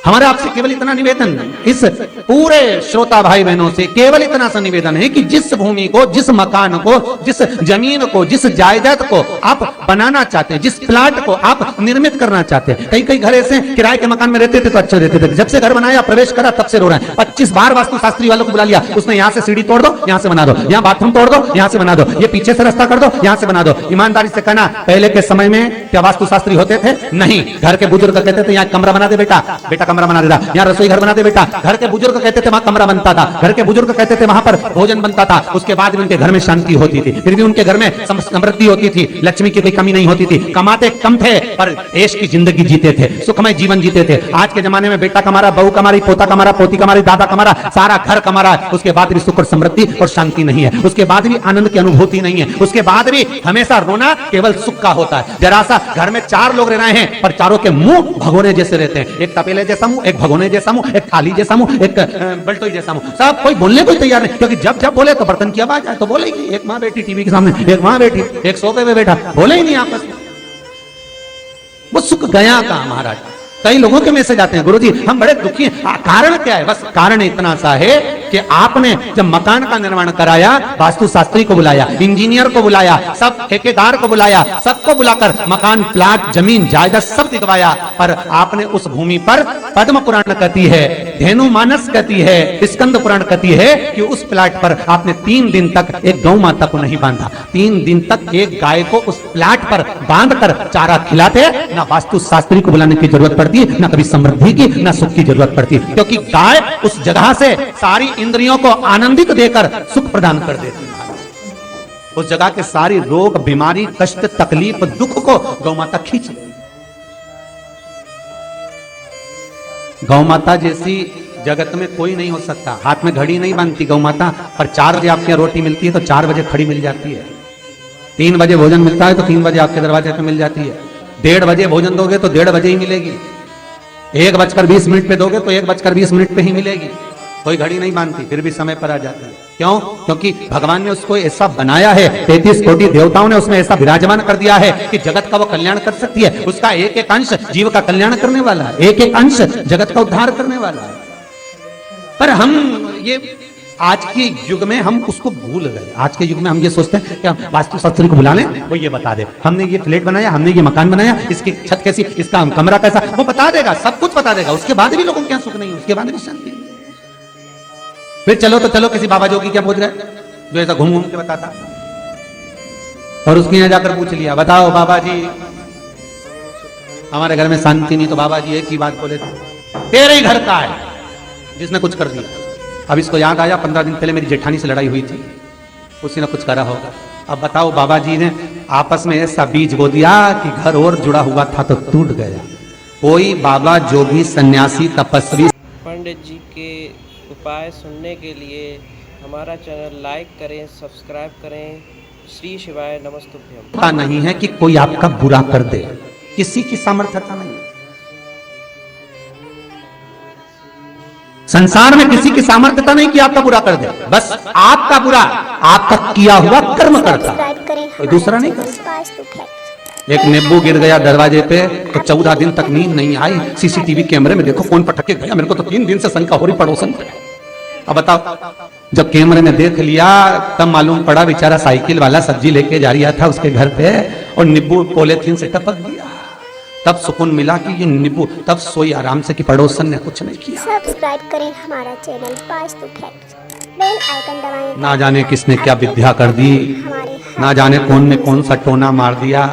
हमारे आपसे केवल इतना निवेदन, इस पूरे श्रोता भाई बहनों से केवल इतना सा निवेदन है कि जिस भूमि को, जिस मकान को, जिस जमीन को, जिस जायदाद को आप बनाना चाहते हैं, जिस प्लाट को आप निर्मित करना चाहते हैं, कई कई घर ऐसे किराए के मकान में रहते थे तो अच्छे रहते थे, जब से घर बनाया प्रवेश करा तब से रो रहे हैं। 25 बार वास्तुशास्त्री वालों को बुला लिया, उसने यहाँ से सीढ़ी तोड़ दो, यहाँ से बना दो, यहाँ बाथरूम तोड़ दो, यहाँ से बना दो, ये पीछे से रास्ता कर दो, यहाँ से बना दो। ईमानदारी से कहना, पहले के समय में क्या वास्तुशास्त्री होते थे? नहीं। घर के बुजुर्ग कहते थे यहाँ कमरा बना दे बेटा, बेटा कमरा बना देता, यहाँ रसोई घर बना दे बेटा। घर के बुजुर्ग कहते थे वहां कमरा बनता था, घर के बुजुर्ग कहते थे वहां पर भोजन बनता था, उसके बाद भी उनके घर में शांति होती थी, फिर भी उनके घर में समृद्धि होती थी, लक्ष्मी की कोई कमी नहीं होती थी, कमाते कम थे पर देश की जिंदगी जीते थे, सुखमय जीवन जीते थे। आज के जमाने में बेटा कमा रहा, बहू कमा रही, पोता कमा रहा, पोती कमा रही, दादा कमा रहा, सारा घर कमा रहा है, उसके बाद भी सुख और समृद्धि और शांति नहीं है, उसके बाद भी आनंद की अनुभूति नहीं है, उसके बाद भी हमेशा रोना केवल सुख का होता है। जरा सा घर में 4 लोग रह रहे हैं पर चारों के मुंह भगोने जैसे रहते हैं, एक तपेले जैसा मुंह, एक भगोने जैसा मुंह, एक थाली जैसा मुंह, एक बल्टोई जैसा मुंह, सब कोई बोलने को तैयार नहीं, क्योंकि जब जब बोले तो बर्तन की आवाज आए तो बोलेगी। एक माँ बैठी टीवी के सामने, एक माँ बैठी, एक सोफे पे बैठा, बोले ही नहीं आपस में। वो सुख गया कहां महाराज? कई लोगों के मैसेज आते हैं, गुरुजी हम बड़े दुखी हैं, कारण क्या है? बस कारण इतना सा है कि आपने जब मकान का निर्माण कराया, वास्तुशास्त्री को बुलाया, इंजीनियर को बुलाया, सब ठेकेदार को बुलाया, सबको बुलाकर मकान, प्लाट, जमीन, जायदाद सब दिखवाया, पर आपने उस भूमि पर पद्म पुराण कहती है, धेनु मानस कहती है, स्कंद पुराण कहती है कि उस प्लाट पर आपने 3 दिन तक एक गौ माता को नहीं बांधा, 3 दिन तक एक गाय को उस प्लाट पर बांधकर चारा खिलाते। ना वास्तुशास्त्री को बुलाने की जरूरत पड़ती, ना कभी समृद्धि की, ना सुख की जरूरत पड़ती, क्योंकि गाय उस जगह से सारी इंद्रियों को आनंदित देकर सुख प्रदान कर देती है। उस जगह के सारी रोग, बीमारी, कष्ट, तकलीफ, दुख को गौ माता खींच लेती। गौ माता जैसी जगत में कोई नहीं हो सकता। हाथ में घड़ी नहीं बांधती गौ माता, पर 4 बजे आपके रोटी मिलती है तो 4 बजे खड़ी मिल जाती है। 3 बजे भोजन मिलता है तो 3 बजे आपके दरवाजे पे मिल जाती है। 1:30 बजे भोजन दोगे तो 1:30 बजे ही मिलेगी। 1:20 पे दोगे तो 1:20 पे ही मिलेगी। कोई घड़ी नहीं बांधती, फिर भी समय पर आ जाती है। क्यों? क्योंकि भगवान ने उसको ऐसा बनाया है, 33 कोटि देवताओं ने उसमें ऐसा विराजमान कर दिया है कि जगत का वो कल्याण कर सकती है। उसका एक एक अंश जीव का कल्याण करने वाला है, एक एक अंश जगत का उद्धार करने वाला है। पर हम ये आज के युग में हम उसको भूल गए। आज के युग में हम ये सोचते हैं कि हम वास्तुशास्त्री को बुला लें, वो ये बता दे, हमने ये फ्लैट बनाया, हमने ये मकान बनाया, इसकी छत कैसी, इसका कमरा कैसा, वो बता देगा, सब कुछ बता देगा। उसके बाद भी लोगों के यहाँ सुख नहीं, उसके बाद भी शांति नहीं। फिर चलो तो चलो किसी बाबा जोगी क्या पूछ रहे, जो ऐसा घूम घूम के बताता, और उसके यहाँ जाकर पूछ लिया, बताओ बाबा जी हमारे घर में शांति नहीं, तो बाबा जी एक ही बात बोले थे, तेरे ही घर का है जिसने कुछ कर दिया। अब इसको याद आया 15 दिन पहले मेरी जेठानी से लड़ाई हुई थी, उसी ने कुछ करा होगा। अब बताओ बाबा जी ने आपस में ऐसा बीज बो दिया कि घर और जुड़ा हुआ था तो टूट गया। कोई बाबा जोगी सन्यासी तपस्वी पंडित जी के उपाय सुनने के लिए हमारा चैनल लाइक करें, सब्सक्राइब करें। श्री शिवाय नमस्तुभ्यम। नहीं है कि कोई आपका बुरा कर दे, किसी की सामर्थ्यता नहीं। संसार में किसी की सामर्थ्यता नहीं कि आपका बुरा कर दे, बस आपका बुरा आपका किया हुआ कर्म करता, कोई दूसरा नहीं करता। एक नींबू गिर गया दरवाजे पे तो 14 दिन तक नींद नहीं आई, सीसीटीवी कैमरे में देखो कौन पटक के गया, मेरे को तो 3 दिन से शंका हो रही पड़ोसन पे। अब बताओ, जब कैमरे में देख लिया तब मालूम पड़ा बेचारा साइकिल वाला सब्जी लेके जा रहा था उसके घर पे और नींबू पॉलीथीन से टपक गया। तब सुकून मिला कि ये नींबू, तब सोई आराम से कि पड़ोसन ने कुछ नहीं किया। सब्सक्राइब करें हमारा channel Vastu facts, bell icon दबाएं। ना जाने किसने क्या विद्या कर दी, ना जाने कौन ने कौन सा टोना मार दिया।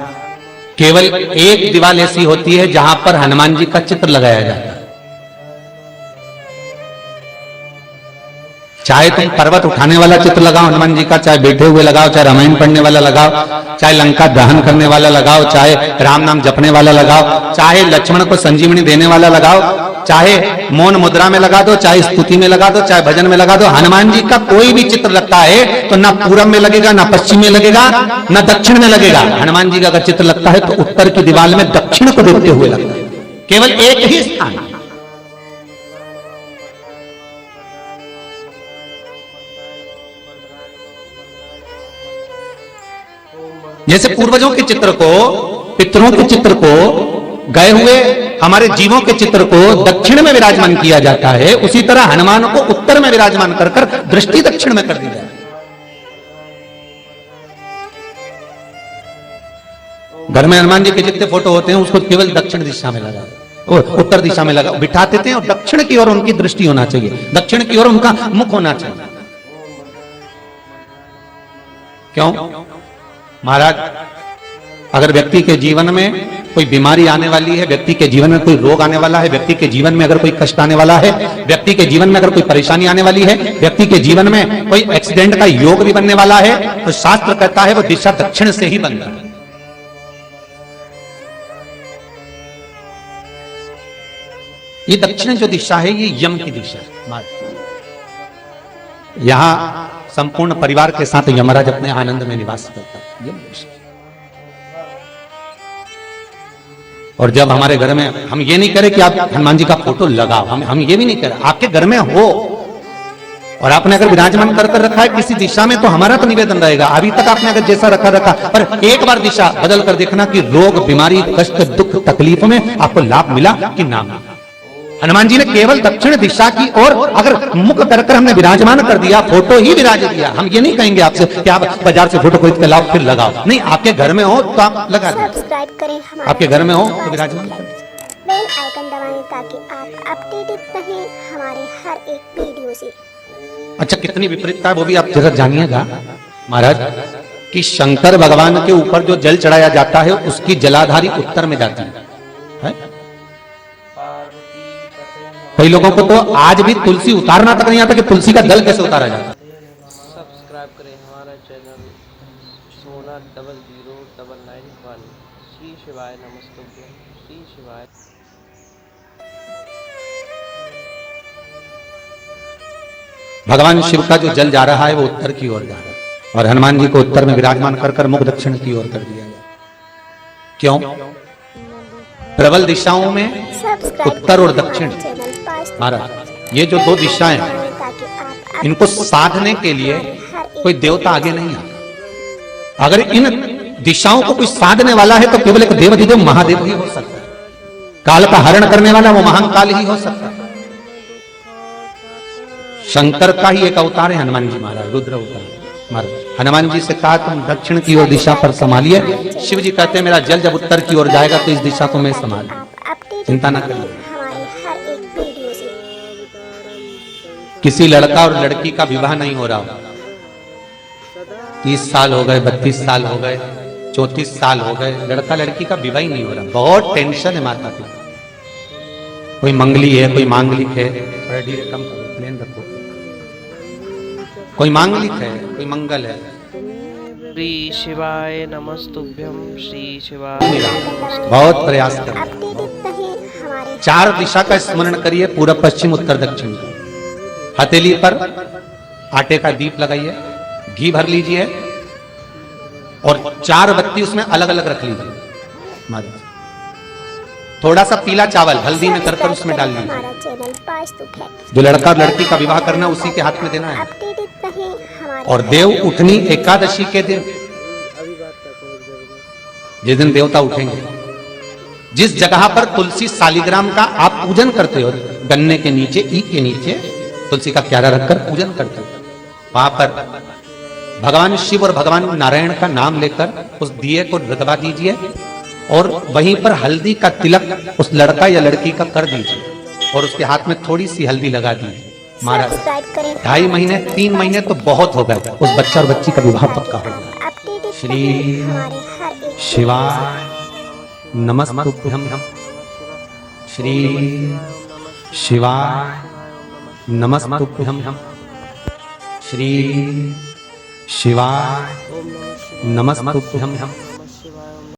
केवल एक दीवार ऐसी होती है जहां पर हनुमान जी का चित्र लगाया जाता है। चाहे तुम पर्वत उठाने वाला चित्र लगाओ हनुमान जी का, चाहे बैठे हुए लगाओ, चाहे रामायण पढ़ने वाला लगाओ, चाहे लंका दहन करने वाला लगाओ, चाहे राम नाम जपने वाला लगाओ, चाहे लक्ष्मण को संजीवनी देने वाला लगाओ, चाहे मौन मुद्रा में लगा दो, चाहे स्तुति में लगा दो, चाहे भजन में लगा दो। हनुमान जी का कोई भी चित्र लगता है तो ना पूरब में लगेगा, ना पश्चिम में लगेगा, ना दक्षिण में लगेगा। हनुमान जी का अगर चित्र लगता है तो उत्तर की दीवार में दक्षिण को देखते हुए लगता है, केवल एक ही स्थान। जैसे पूर्वजों के चित्र को, पितरों के चित्र को गए हुए हमारे जीवों के चित्र को दक्षिण में विराजमान किया जाता है, उसी तरह हनुमान को उत्तर में विराजमान कर कर दृष्टि दक्षिण में कर दी जाए। घर में हनुमान जी के जितने फोटो होते हैं उसको केवल दक्षिण दिशा में लगा, उत्तर दिशा में लगा बिठाते थे, और दक्षिण की ओर उनकी दृष्टि होना चाहिए, दक्षिण की ओर उनका मुख होना चाहिए। क्यों महाराज? अगर व्यक्ति के जीवन में कोई बीमारी आने वाली है, व्यक्ति के जीवन में कोई रोग आने वाला है, व्यक्ति के जीवन में अगर कोई कष्ट आने वाला है, व्यक्ति के जीवन में अगर कोई परेशानी आने वाली है, व्यक्ति के जीवन में कोई एक्सीडेंट का योग भी बनने वाला है, तो शास्त्र कहता है वो दिशा दक्षिण से ही बनता है। ये दक्षिण जो दिशा है ये यम की दिशा है। यहां संपूर्ण परिवार के साथ यमराज अपने आनंद में निवास करता है, यम दिशा। और जब हमारे घर में, हम ये नहीं करें कि आप हनुमान जी का फोटो लगाओ, हम ये भी नहीं करें, आपके घर में हो और आपने अगर विराजमान कर रखा है किसी दिशा में, तो हमारा तो निवेदन रहेगा, अभी तक आपने अगर जैसा रखा, पर एक बार दिशा बदल कर देखना कि रोग, बीमारी, कष्ट, दुख, तकलीफ में आपको लाभ मिला कि ना मिला। हनुमान जी ने केवल दक्षिण दिशा की ओर अगर मुख कर कर हमने विराजमान कर दिया, फोटो ही विराज दिया। हम ये नहीं कहेंगे आपसे कि आप बाजार से फोटो खरीद के लाओ फिर लगाओ, नहीं, आपके घर में हो तो आप लगा दीजिए, सब्सक्राइब करें हमारे आपके घर में हो तो विराजमान करें, बेल आइकन दबाएं ताकि आप अपडेटेड रहें हमारे हर एक वीडियो से। अच्छा, कितनी विपरीतता है वो भी आप जरा जानिएगा महाराज, कि शंकर भगवान के ऊपर जो जल चढ़ाया जाता है उसकी जलाधारी उत्तर में जाती है। कई लोगों को तो आज भी तुलसी उतारना तक नहीं आता कि तुलसी का दल कैसे उतारा जाता है। सब्सक्राइब करें हमारा चैनल सोना 0091। श्री शिवाय नमस्तुभ्यं। श्री शिवाय। भगवान शिव का जो जल जा रहा है वो उत्तर की ओर जा रहा है, और हनुमान जी को उत्तर में विराजमान कर कर मुख दक्षिण की ओर कर दिया गया। क्यों? प्रबल दिशाओं में उत्तर और दक्षिण महाराज, ये जो दो दिशाएं हैं, इनको साधने के लिए कोई देवता आगे नहीं आता। अगर इन दिशाओं को कोई साधने वाला है तो केवल एक देवाधिदेव महादेव ही हो सकता है। काल का हरण करने वाला वो महान काल ही हो सकता है। शंकर का ही एक अवतार है हनुमान जी महाराज, रुद्र अवतार महाराज। हनुमान जी से कहा तुम दक्षिण की ओर दिशा पर संभालिए, शिव जी कहते हैं मेरा जल जब उत्तर की ओर जाएगा तो इस दिशा को मैं संभाल, चिंता न करिए। किसी लड़का और लड़की का विवाह नहीं हो रहा, 30 साल हो गए, 32 साल हो गए, 34 साल हो गए, लड़का लड़की का विवाह ही नहीं हो रहा, बहुत टेंशन है माता पिता। कोई मंगली है, कोई मांगलिक है, थोड़ा धीरे कम करो, प्लेन रखो, कोई मांगलिक है, कोई मंगल है। श्री शिवाय नमस्तुभ्यं। श्री शिवाय। बहुत प्रयास करें, 4 दिशा का स्मरण करिए, पूर्व पश्चिम उत्तर दक्षिण। हथेली पर आटे का दीप लगाइए, घी भर लीजिए और 4 बत्ती उसमें अलग अलग रख लीजिए। थोड़ा सा पीला चावल हल्दी में कर उसमें डाल लीजिए। जो लड़का और लड़की का विवाह करना उसी के हाथ में देना है। और देव उठनी एकादशी के दिन, जिस दिन देवता उठेंगे, जिस जगह पर तुलसी सालिग्राम का आप पूजन करते हो, गन्ने के नीचे, ईख के नीचे तुलसी का क्यारा रखकर पूजन करते हो, वहां पर भगवान शिव और भगवान नारायण का नाम लेकर उस दिए को रगवा दीजिए और वहीं पर हल्दी का तिलक उस लड़का या लड़की का कर दीजिए और उसके हाथ में थोड़ी सी हल्दी लगा दीजिए। महाराज 2.5 महीने 3 महीने तो बहुत हो गए, उस बच्चा और बच्ची का विवाह पक्का हो गया। श्री शिवाय नमस्तुभ्यं। श्री शिवाय नमस्तुभ्यं। श्री शिवाय नमस्तुभ्यं।